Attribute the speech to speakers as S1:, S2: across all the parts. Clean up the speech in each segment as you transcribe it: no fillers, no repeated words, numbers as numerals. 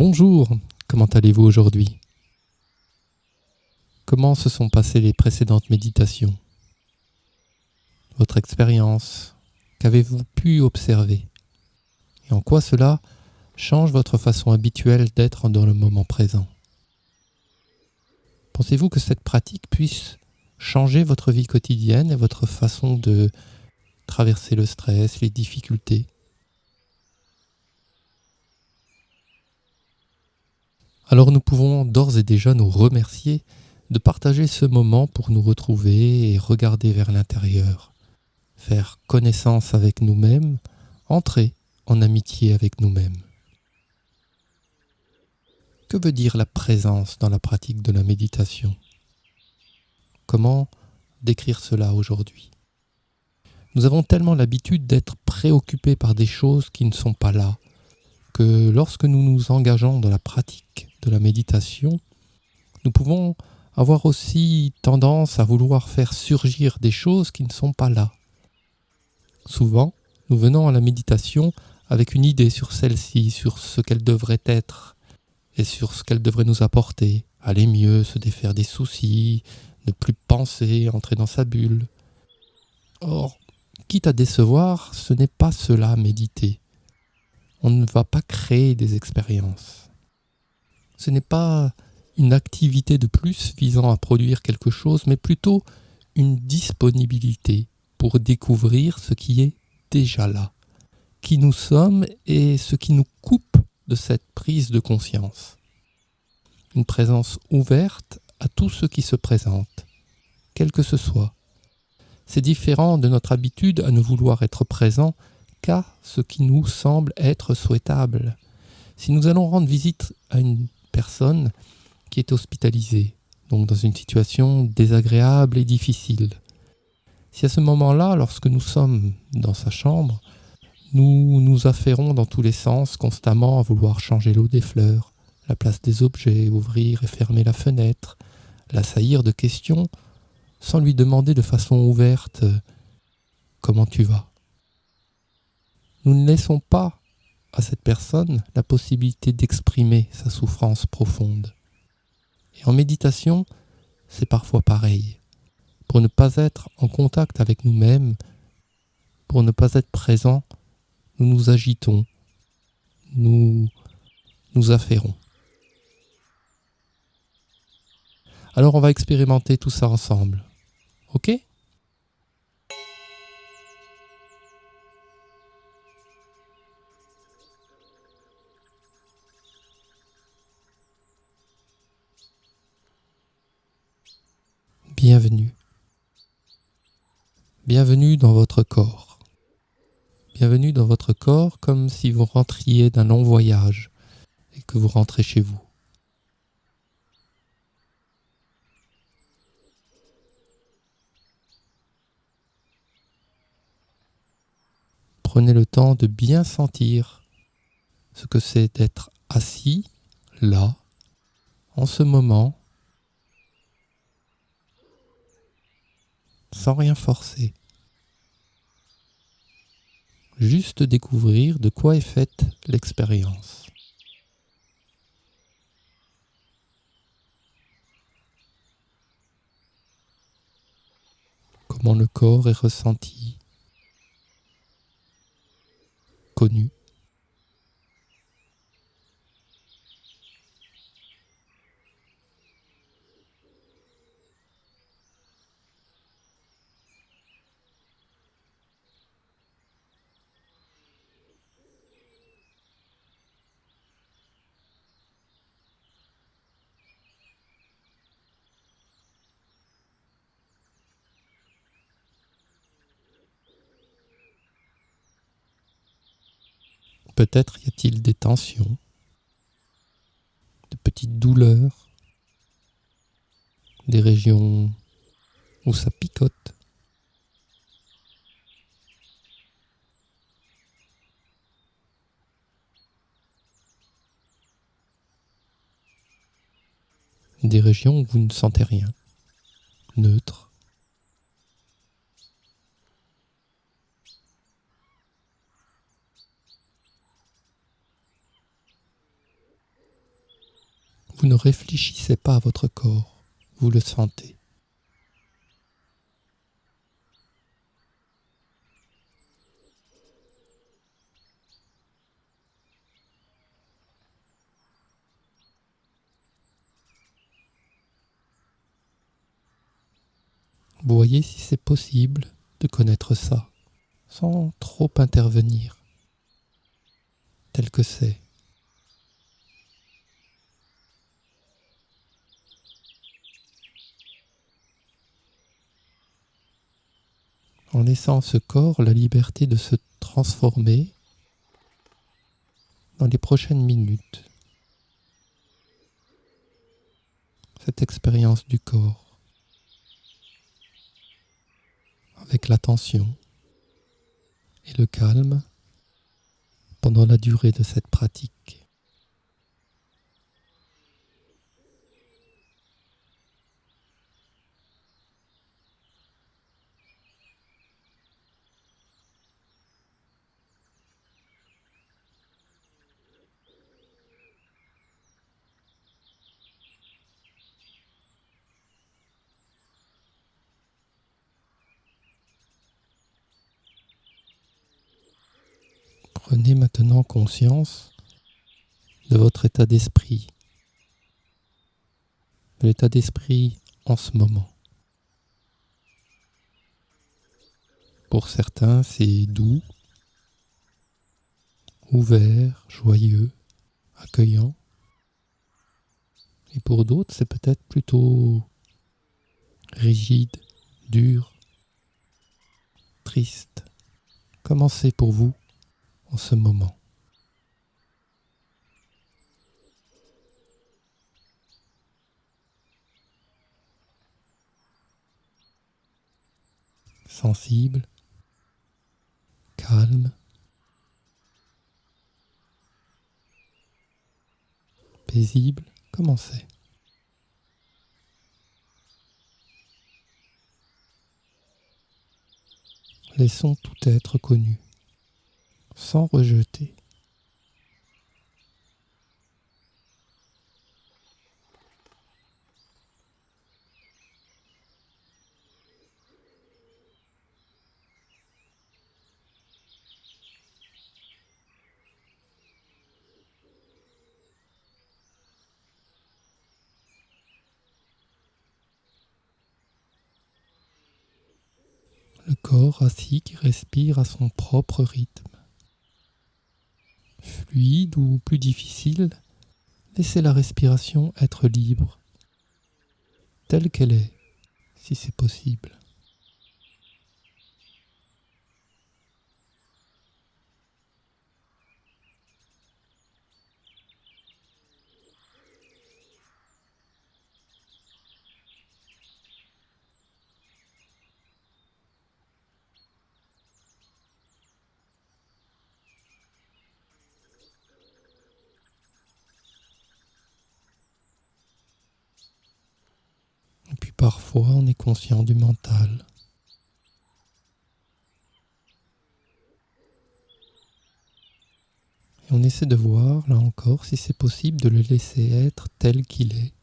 S1: Bonjour, comment allez-vous aujourd'hui? Comment se sont passées les précédentes méditations? Votre expérience, qu'avez-vous pu observer? Et en quoi cela change votre façon habituelle d'être dans le moment présent? Pensez-vous que cette pratique puisse changer votre vie quotidienne et votre façon de traverser le stress, les difficultés? Alors nous pouvons d'ores et déjà nous remercier de partager ce moment pour nous retrouver et regarder vers l'intérieur, faire connaissance avec nous-mêmes, entrer en amitié avec nous-mêmes. Que veut dire la présence dans la pratique de la méditation? Comment décrire cela aujourd'hui? Nous avons tellement l'habitude d'être préoccupés par des choses qui ne sont pas là, que lorsque nous nous engageons dans la pratique de la méditation, nous pouvons avoir aussi tendance à vouloir faire surgir des choses qui ne sont pas là. Souvent, nous venons à la méditation avec une idée sur celle-ci, sur ce qu'elle devrait être et sur ce qu'elle devrait nous apporter. Aller mieux, se défaire des soucis, ne plus penser, entrer dans sa bulle. Or, quitte à décevoir, ce n'est pas cela méditer. On ne va pas créer des expériences. Ce n'est pas une activité de plus visant à produire quelque chose, mais plutôt une disponibilité pour découvrir ce qui est déjà là, qui nous sommes et ce qui nous coupe de cette prise de conscience. Une présence ouverte à tout ce qui se présente, quel que ce soit. C'est différent de notre habitude à ne vouloir être présent qu'à ce qui nous semble être souhaitable. Si nous allons rendre visite à une personne qui est hospitalisée, donc dans une situation désagréable et difficile, si à ce moment-là, lorsque nous sommes dans sa chambre, nous nous affairons dans tous les sens constamment à vouloir changer l'eau des fleurs, la place des objets, ouvrir et fermer la fenêtre, l'assaillir de questions sans lui demander de façon ouverte « Comment tu vas ?» Nous ne laissons pas à cette personne la possibilité d'exprimer sa souffrance profonde. Et en méditation, c'est parfois pareil. Pour ne pas être en contact avec nous-mêmes, pour ne pas être présents, nous nous agitons, nous nous affairons. Alors on va expérimenter tout ça ensemble. Ok ? Bienvenue. Bienvenue dans votre corps. Bienvenue dans votre corps comme si vous rentriez d'un long voyage et que vous rentrez chez vous. Prenez le temps de bien sentir ce que c'est d'être assis, là, en ce moment, sans rien forcer. Juste découvrir de quoi est faite l'expérience. Comment le corps est ressenti, connu. Peut-être y a-t-il des tensions, de petites douleurs, des régions où ça picote. Des régions où vous ne sentez rien, neutre. ne réfléchissez pas à votre corps, vous le sentez. Voyez si c'est possible de connaître ça, sans trop intervenir, tel que c'est. En laissant à ce corps la liberté de se transformer dans les prochaines minutes. Cette expérience du corps, avec l'attention et le calme pendant la durée de cette pratique. Prenez maintenant conscience de votre état d'esprit, de l'état d'esprit en ce moment. Pour certains, c'est doux, ouvert, joyeux, accueillant. Et pour d'autres, c'est peut-être plutôt rigide, dur, triste. Comment c'est pour vous en ce moment? Sensible, calme, paisible, comment c'est? Laissons tout être connu, sans rejeter. Le corps assis qui respire à son propre rythme. Fluide ou plus difficile, laissez la respiration être libre, telle qu'elle est, si c'est possible. Et puis parfois, on est conscient du mental. Et on essaie de voir, là encore, si c'est possible de le laisser être tel qu'il est,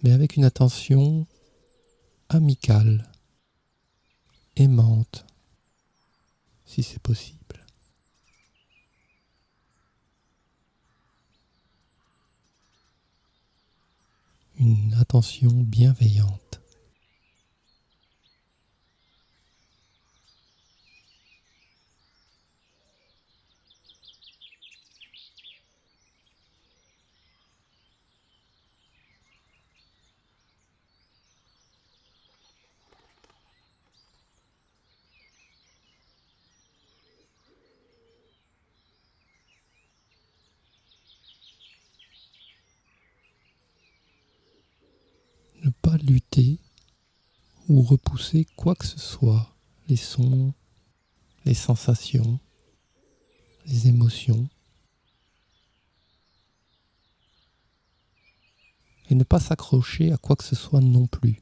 S1: mais avec une attention amicale, aimante, si c'est possible. Une attention bienveillante. Ne pas lutter ou repousser quoi que ce soit, les sons, les sensations, les émotions. Et ne pas s'accrocher à quoi que ce soit non plus.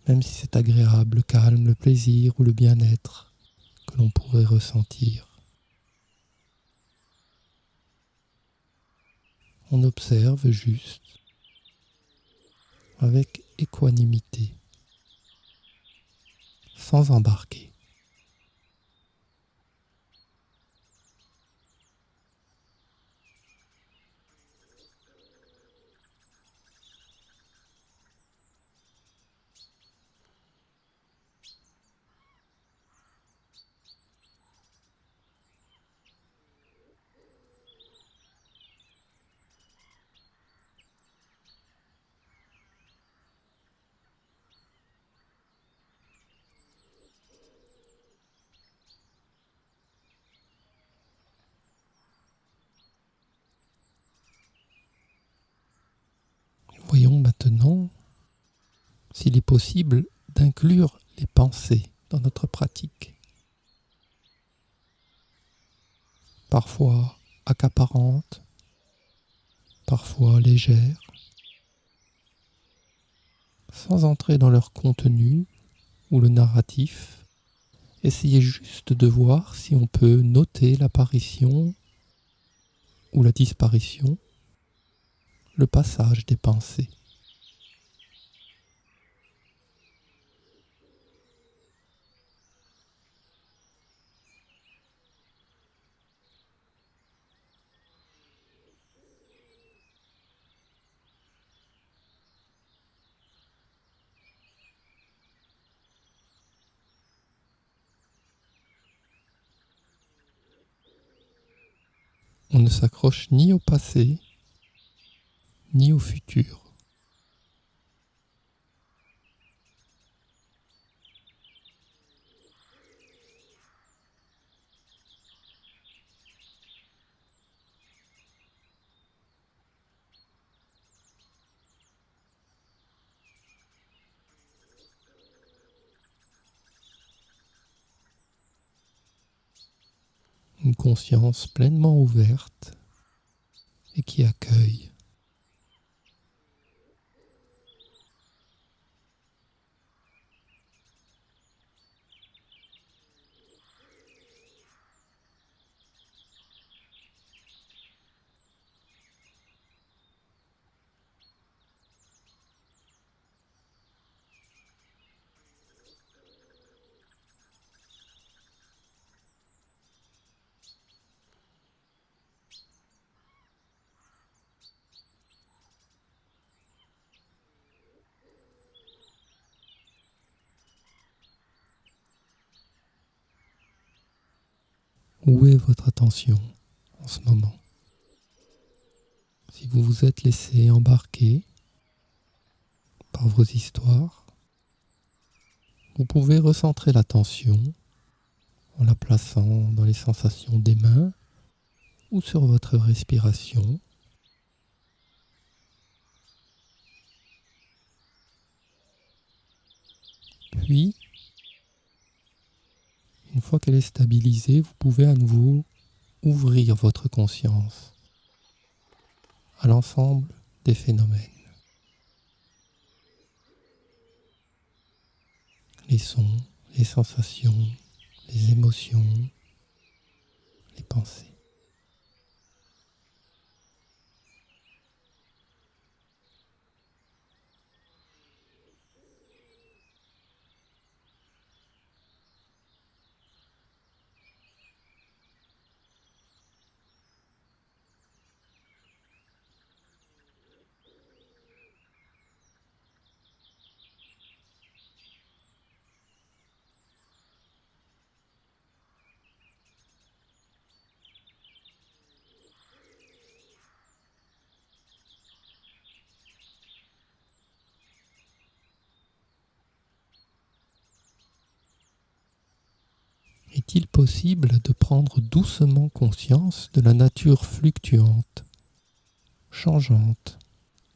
S1: Même si c'est agréable, le calme, le plaisir ou le bien-être que l'on pourrait ressentir. On observe juste avec équanimité, sans embarquer. Voyons maintenant s'il est possible d'inclure les pensées dans notre pratique. Parfois accaparantes, parfois légères, sans entrer dans leur contenu ou le narratif. Essayez juste de voir si on peut noter l'apparition ou la disparition, le passage des pensées. On ne s'accroche ni au passé, ni au futur. Une conscience pleinement ouverte et qui accueille. Où est votre attention en ce moment? Si vous vous êtes laissé embarquer par vos histoires, vous pouvez recentrer l'attention en la plaçant dans les sensations des mains ou sur votre respiration. Puis, une fois qu'elle est stabilisée, vous pouvez à nouveau ouvrir votre conscience à l'ensemble des phénomènes. Les sons, les sensations, les émotions, les pensées. Est-il possible de prendre doucement conscience de la nature fluctuante, changeante,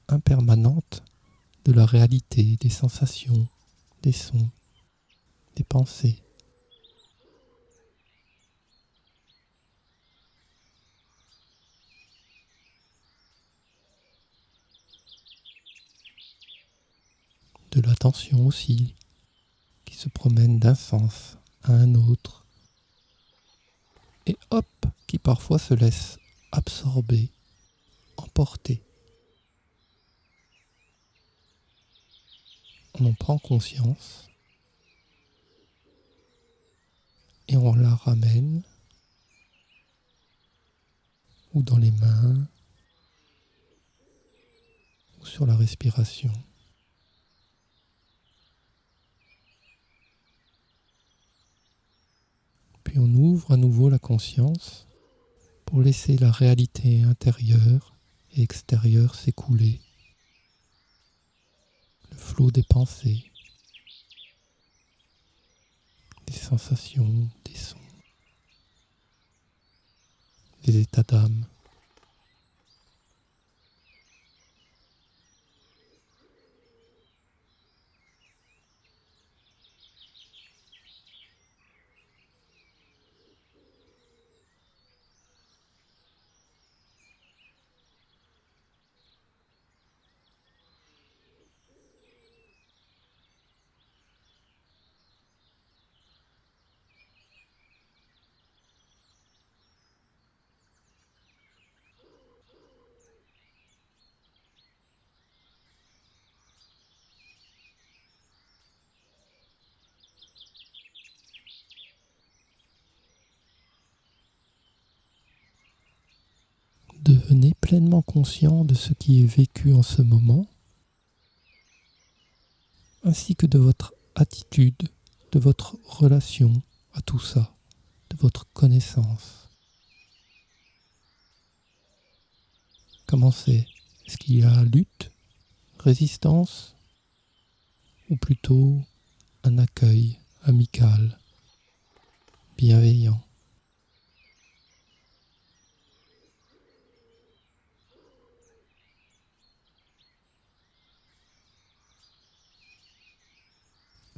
S1: impermanente de la réalité, des sensations, des sons, des pensées? De l'attention aussi, qui se promène d'un sens à un autre, et hop, qui parfois se laisse absorber, emporter. On en prend conscience et on la ramène ou dans les mains ou sur la respiration. Puis on ouvre à nouveau la conscience pour laisser la réalité intérieure et extérieure s'écouler. Le flot des pensées, des sensations, des sons, des états d'âme. Devenez pleinement conscient de ce qui est vécu en ce moment, ainsi que de votre attitude, de votre relation à tout ça, de votre connaissance. Comment c'est? Est-ce qu'il y a lutte, résistance, ou plutôt un accueil amical, bienveillant?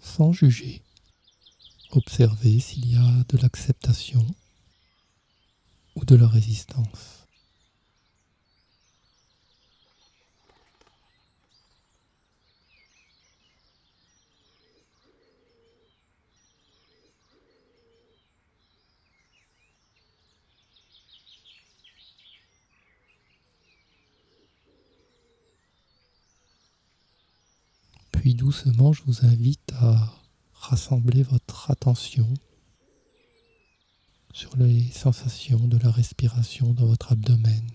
S1: Sans juger, observez s'il y a de l'acceptation ou de la résistance. Puis doucement, je vous invite à rassembler votre attention sur les sensations de la respiration dans votre abdomen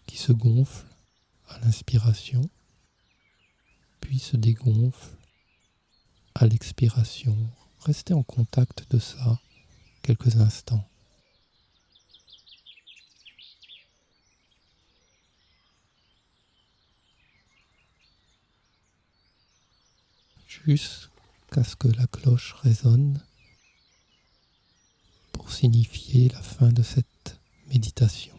S1: qui se gonfle à l'inspiration, puis se dégonfle à l'expiration. Restez en contact de ça quelques instants. Jusqu'à ce que la cloche résonne pour signifier la fin de cette méditation.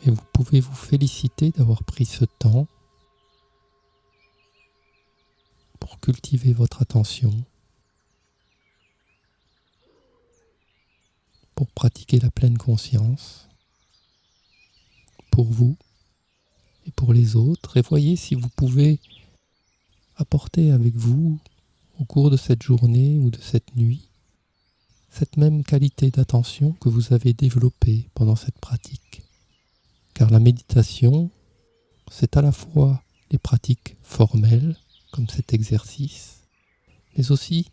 S1: Et vous pouvez vous féliciter d'avoir pris ce temps pour cultiver votre attention, pour pratiquer la pleine conscience, pour vous et pour les autres. Et voyez si vous pouvez apporter avec vous, au cours de cette journée ou de cette nuit, cette même qualité d'attention que vous avez développée pendant cette pratique. Car la méditation, c'est à la fois les pratiques formelles, comme cet exercice, mais aussi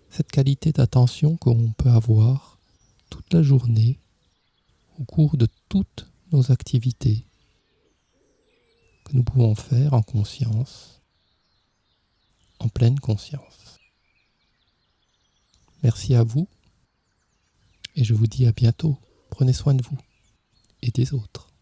S1: cette qualité d'attention qu'on peut avoir toute la journée, au cours de toute nos activités que nous pouvons faire en conscience, en pleine conscience. Merci à vous et je vous dis à bientôt. Prenez soin de vous et des autres.